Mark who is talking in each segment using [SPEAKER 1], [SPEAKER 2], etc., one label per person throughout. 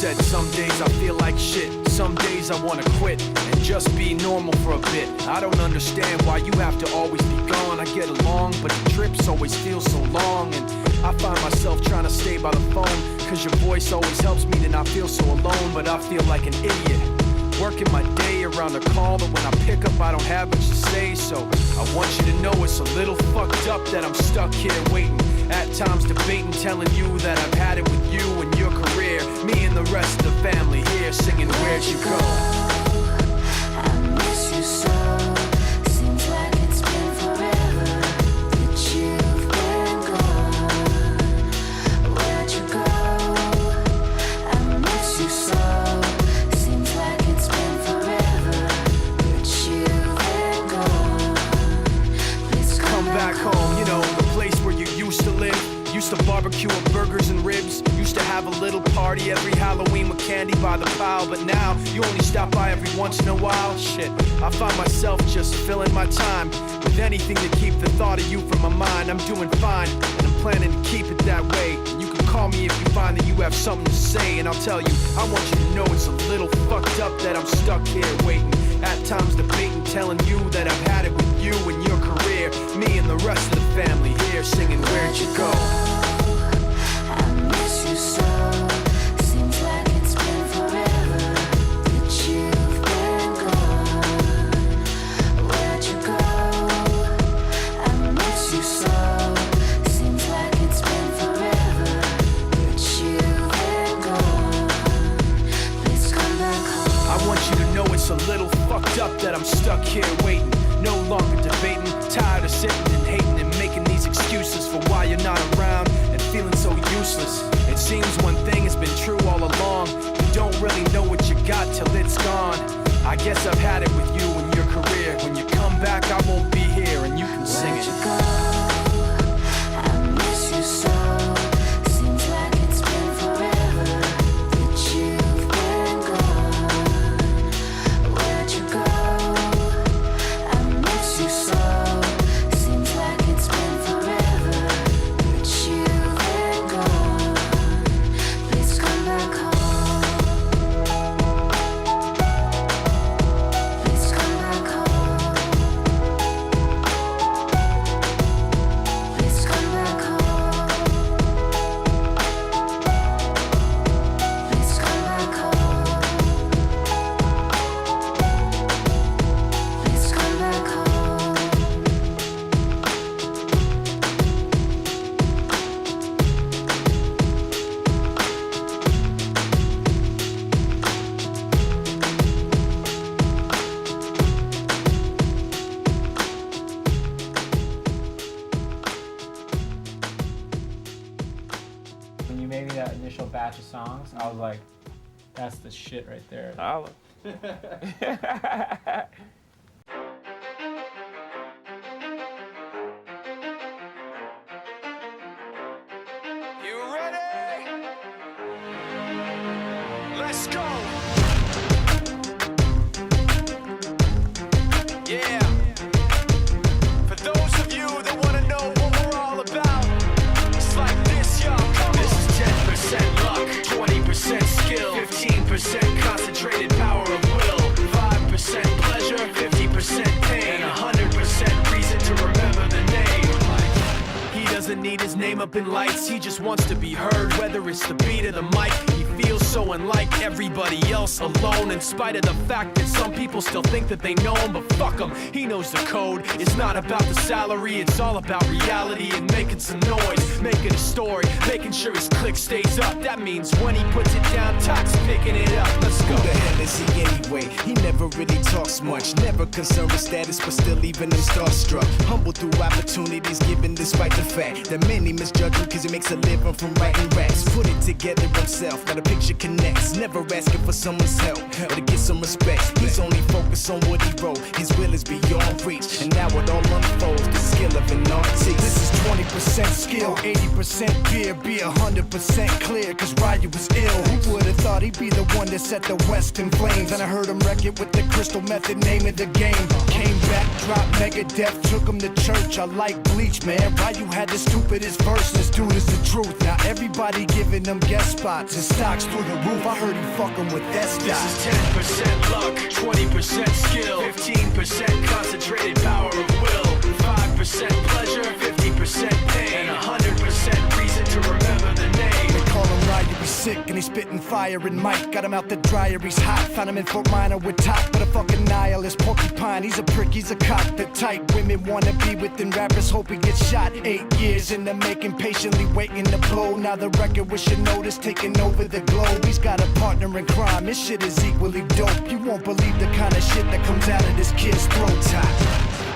[SPEAKER 1] said some days I feel like shit, some days I wanna quit and just be normal for a bit. I don't understand why you have to always be gone. I get along, but the trips always feel so long. And I find myself trying to stay by the phone, cause your voice always helps me to not feel so alone. But I feel like an idiot, working my day around a call that when I pick up I don't have much to say. So I want you to know it's a little fucked up that I'm stuck here waiting, at times debating, telling you that I've had it with you and your career. Me and the rest of the family here singing Where'd You Go?
[SPEAKER 2] I miss you so. Seems like it's been forever that you've been gone. Where'd you go? I miss you so. Seems like it's been forever that you've been gone. Please come
[SPEAKER 1] Back home, you know, the place where you used to live. Used to barbecue with burgers and ribs. Used to have a little party every Halloween with candy by the pile. But now, you only stop by every once in a while. Shit, I find myself just filling my time with anything to keep the thought of you from my mind. I'm doing fine, and I'm planning to keep it that way. You can call me if you find that you have something to say, and I'll tell you, I want you to know it's a little fucked up that I'm stuck here waiting, at times debating, telling you that I've had it with you and your career. Me and the rest of the family here singing Where'd You Go?
[SPEAKER 2] I miss you so. Seems like it's been forever that you've been gone. Where'd you go? I miss you so. Seems like it's been forever that you've been gone. Please come back home.
[SPEAKER 1] I want you to know it's a little fucked up that I'm stuck here waiting, no longer debating, tired of sitting and hating and making these excuses for why you're not around and feeling so useless. It seems one thing has been true all along, you don't really know what you got till it's gone. I guess I've had it with you and your career. When you come back I won't be here and you can sing it.
[SPEAKER 2] Where'd you go? I miss you so. Seems like it's been forever that you've been gone. Where'd you go? I miss you so. Seems like it's been forever that you've been gone. Please come back home. Please come back home. Please come back home. Please come back home. Please come back home.
[SPEAKER 3] When you made me that initial batch of songs, I was like, that's the shit right there.
[SPEAKER 4] Holla.
[SPEAKER 1] You ready? Let's go. Yeah. For those of you that want to know what we're all about, it's like this, y'all. Come on. This is 10% luck, 20% skill, 15% concentrated power of will, 5% pleasure, 50% pain, and 100% reason to remember the name. He doesn't need his name up in lights, he just wants to be heard, whether it's the beat or the mic. He feels so unlike everybody else, alone, in spite of the fact that some people still think that they know him. But fuck him, he knows the code. It's not about the salary, it's all about reality and making some noise, making a story, making sure his click stays up. That means when he puts it down, Tox picking it up. Let's go.
[SPEAKER 5] Who the hell is he anyway? He never really talks much, never concerned with status, but still leaving him starstruck. Humble through opportunities given despite the fact that many misjudge him cause he makes a living from writing raps. Put it together himself, got a picture connects, never asking for someone's help or to get some respect. He's only focused on what he wrote, his will is beyond reach, and now it all unfolds, the skill of an artist. This is 20% skill, 80% fear, be 100% clear, cause Ryu was ill. Who would've thought he'd be the one that set the West in flames? And I heard him wreck it with the crystal method, name of the game. Came back backdrop, Megadeth took him to church. I like Bleach, man. Why you had the stupidest verse? This dude is the truth. Now everybody giving them guest spots and stocks through the roof. I heard he fucking with that stock.
[SPEAKER 1] This is 10% luck, 20% skill, 15% concentrated power of will, 5% pleasure, 50% pain, and 100% reason to remember the name.
[SPEAKER 5] They call him Ryan, he's sick and he's spitting fire. And Mike got him out the dryer, he's hot. Found him in Fort Minor with top, but a fucking nihilist. Porcupine, he's a prick, he's a cock. The type women wanna be within rappers, hope he gets shot. 8 years in the making, patiently waiting to blow. Now the record with your notice taking over the globe. He's got a partner in crime, his shit is equally dope. You won't believe the kind of shit that comes out of this kid's throat top.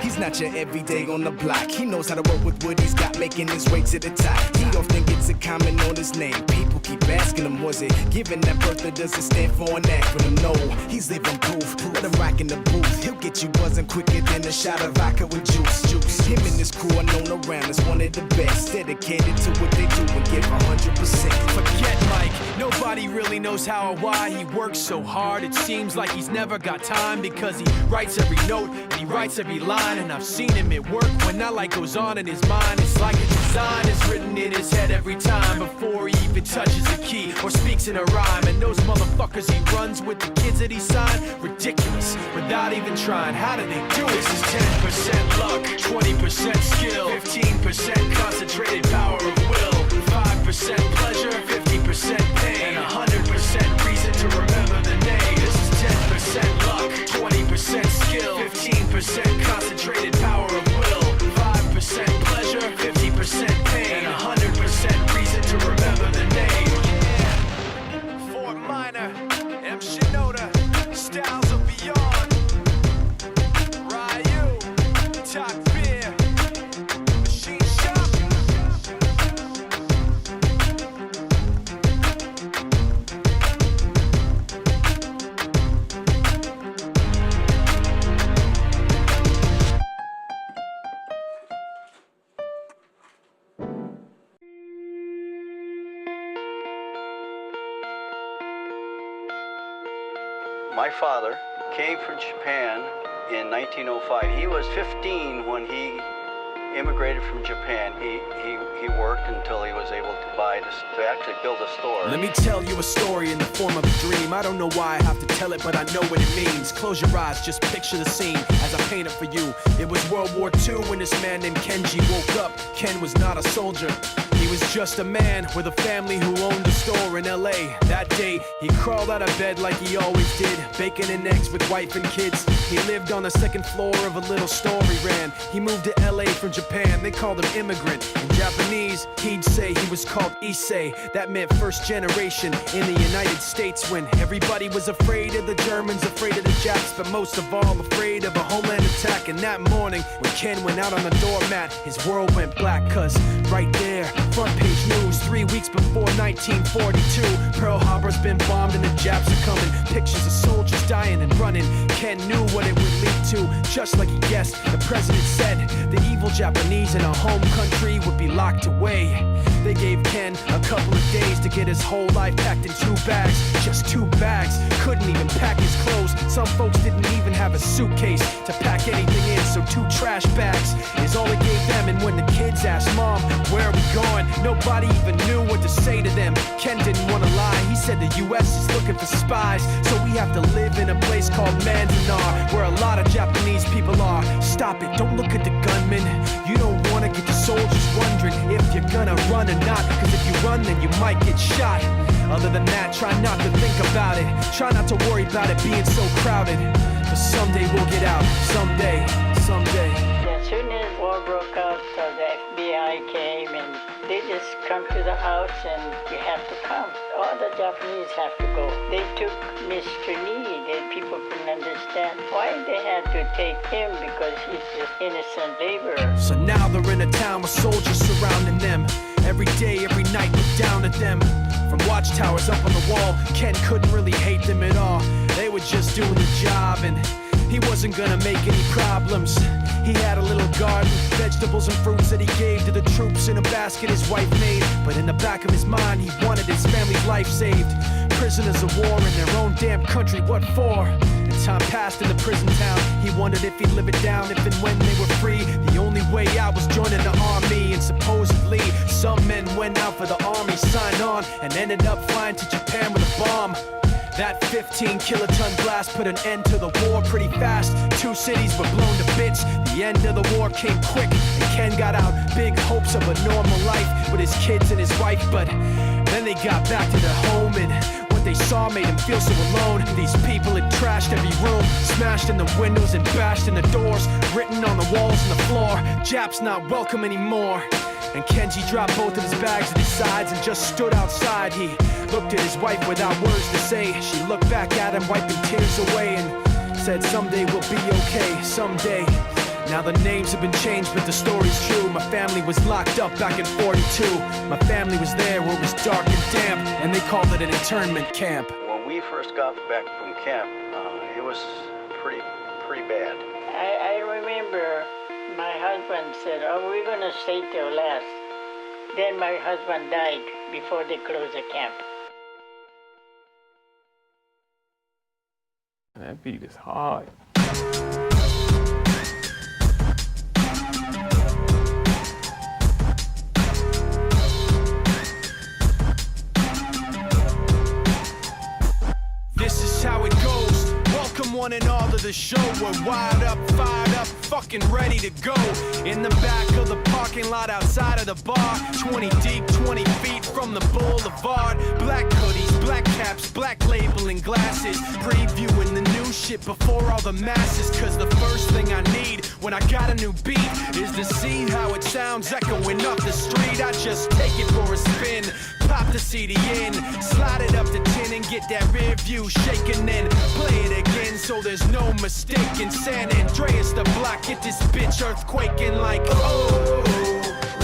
[SPEAKER 5] He's not your everyday on the block. He knows how to work with what he's got, making his way to the top. He often gets a comment on his name. People keep asking him, was it given that birth or does it stand for an acronym? No, he's living proof. Let him rock in the booth. He'll get you buzzing quicker than a shot of vodka with juice. Him and his crew are known around as one of the best. Dedicated to what they do and give 100%.
[SPEAKER 1] Forget Mike, nobody really knows how or why he works so hard. It seems like he's never got time because he writes every note and he writes every line. And I've seen him at work when that light goes on in his mind. It's like a design is written in his head every time before he even touches a key or speaks in a rhyme. And those motherfuckers he runs with, the kids that he signed, ridiculous, without even trying. How do they do it? This is 10% luck, 20% skill, 15% concentrated power of will, 5% pleasure, 50% pain, and 100% reason to remember the name. This is 10% luck, 20% skill, 15% concentrated power of will, 5% pleasure, 50% pain, and 100% reason to remember the name. Yeah. Fort Minor, M. Shinoda, Styles of Beyond, Ryu, Top Beer, Machine Shop.
[SPEAKER 4] My father came from Japan in 1905. He was 15 when he immigrated from Japan. He worked until he was able to actually build a store.
[SPEAKER 1] Let me tell you a story in the form of a dream. I don't know why I have to tell it, but I know what it means. Close your eyes, just picture the scene as I paint it for you. It was World War II when this man named Kenji woke up. Ken was not a soldier. He was just a man with a family who owned a store in LA. That day, he crawled out of bed like he always did, bacon and eggs with wife and kids. He lived on the second floor of a little store he ran. He moved to LA from Japan, they called him immigrant. In Japanese, he'd say he was called Issei. That meant first generation in the United States when everybody was afraid of the Germans, afraid of the Japs, but most of all afraid of a homeland attack. And that morning, when Ken went out on the doormat, his world went black, cause right there, front page news, 3 weeks before 1942, Pearl Harbor's been bombed and the Japs are coming. Pictures of soldiers dying and running. Ken knew what it would lead to, just like he guessed. The president said the evil Japanese in our home country would be locked away. They gave Ken a couple of days to get his whole life packed in 2 bags. Just 2 bags, couldn't even pack his clothes. Some folks didn't even have a suitcase to pack anything in, so 2 trash bags is all he gave them. And when the kids asked Mom, where are we going? Nobody even knew what to say to them. Ken didn't want to lie, he said the US is looking for spies, so we have to live in a place called Manzanar, where a lot of Japanese people are. Stop it, don't look at the gunmen. You don't want to get the soldiers wondering if you're gonna run or not, cause if you run then you might get shot. Other than that, try not to think about it. Try not to worry about it being so crowded, cause someday we'll get out. Someday.
[SPEAKER 6] As soon as war broke out, the FBI came and they just come to the house and you have to come. All the Japanese have to go. They took Mr. Need and people couldn't understand why they had to take him because he's just innocent laborer.
[SPEAKER 1] So now they're in a town with soldiers surrounding them. Every day, every night, look down at them. From watchtowers up on the wall, Ken couldn't really hate them at all. They were just doing the job and he wasn't gonna make any problems. He had a little garden, vegetables and fruits that he gave to the troops in a basket his wife made. But in the back of his mind, he wanted his family's life saved. Prisoners of war in their own damn country, what for? And
[SPEAKER 5] Time passed in the prison town. He wondered if he'd live it down if and when they were free. The only way out was joining the army. And supposedly some men went out for the army, signed on, and ended up flying to Japan with a bomb. That 15-kiloton blast put an end to the war pretty fast. 2 cities were blown to bits. The end of the war came quick, and Ken got out big hopes of a normal life with his kids and his wife. But then they got back to their home, and what they saw made him feel so alone. These people had trashed every room, smashed in the windows and bashed in the doors, written on the walls and the floor, "Japs not welcome anymore." And Kenji dropped both of his bags at his sides and just stood outside. He looked at his wife without words to say. She looked back at him, wiping tears away, and said, "Someday we'll be okay, someday." Now the names have been changed, but the story's true. My family was locked up back in 42. My family was there where it was dark and damp, and they called it an internment camp.
[SPEAKER 4] When we first got back from camp, it was pretty bad.
[SPEAKER 6] I remember my husband said, "Oh, we're going to stay till last." Then my husband died before they closed the camp.
[SPEAKER 3] That beat is hard.
[SPEAKER 5] This is how it goes. Welcome one and all to the show. We're wired up, fired up, fucking ready to go. In the back of the parking lot outside of the bar, 20 deep, 20 feet from the boulevard. Black hoodies, black caps, black labeling glasses, previewing the new shit before all the masses. Cause the first thing I need when I got a new beat is to see how it sounds echoing up the street. I just take it for a spin, pop the CD in, slide it up to 10 and get that rear view shaking, then play it again so there's no mistaking. San Andreas the block, get this bitch earthquaking like, oh,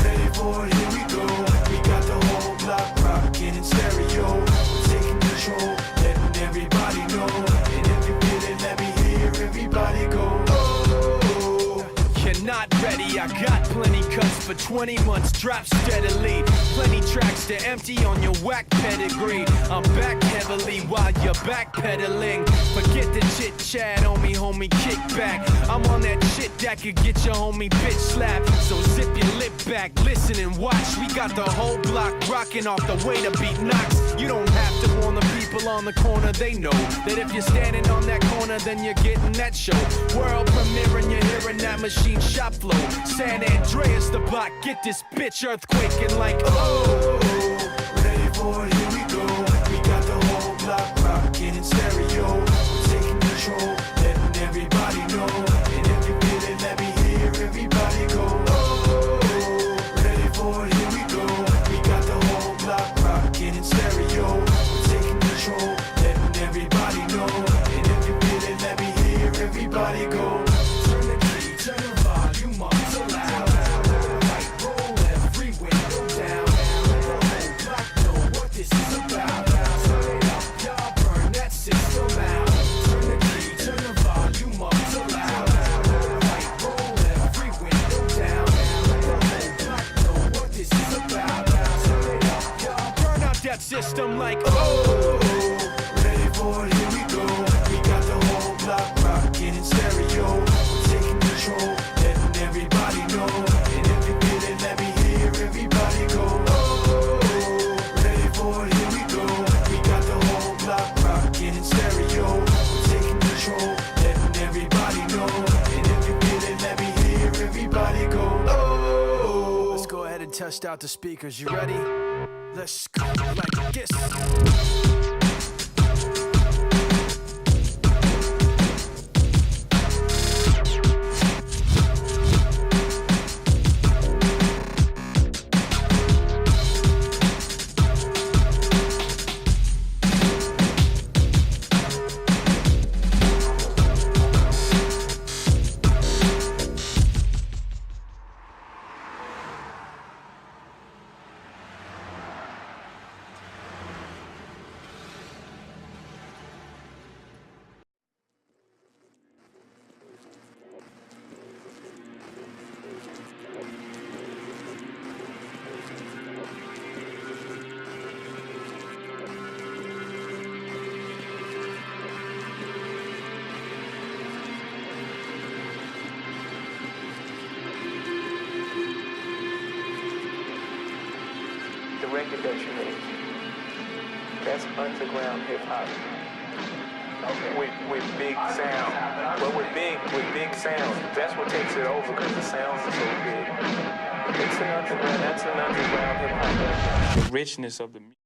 [SPEAKER 5] ready for it, here we go. We got the whole block rocking in stereo. We're taking control, letting everybody know. And if you feel it, let me hear everybody go. Oh, you're not ready, I got plenty cuts for 20 months, drop steadily. Plenty tracks to empty on your whack pedigree. I'm back heavily while you're backpedaling. Forget the chit chat, homie, kick back. I'm on that shit that could get your homie bitch slapped. So zip your lip back, listen and watch. We got the whole block rocking off the way to beat knocks. You don't have to warn the people on the corner, they know that if you're standing on that corner, then you're getting that show. World premiere and you're hearing that machine shop flow. San Andreas the block, get this bitch earthquaking like, oh, ready for it, here we go. We got the whole block rocking in stereo. We're taking control, letting everybody know. And if you feel it, let me hear everybody go. Oh, ready for it, here we go. We got the whole block rocking in stereo. We're taking control, letting everybody know. And if you feel it, let me hear everybody go. Turn the key, turn the volume up so loud. Right, roll every window down. The whole block know what this is about. Turn it up, y'all burn that system out. Turn the key, turn the volume up so loud. Right, roll every window down. The whole block know what this is about. Turn it up, y'all burn out that system like, oh, ready for it, here we go. We got the whole block rocking in stereo. We're taking control, letting everybody know. And if you feel it, let me hear everybody go. Oh, ready for it, here we go. We got the whole block rocking in stereo. We're taking control, letting everybody know. And if you feel it, let me hear everybody go. Oh, let's go ahead and test out the speakers. You ready? Let's go like this.
[SPEAKER 7] record that you made. That's underground hip hop. Okay. With big sound. But with big sound. That's what takes it over because the sounds are so big. That's an underground hip hop. The richness of the music.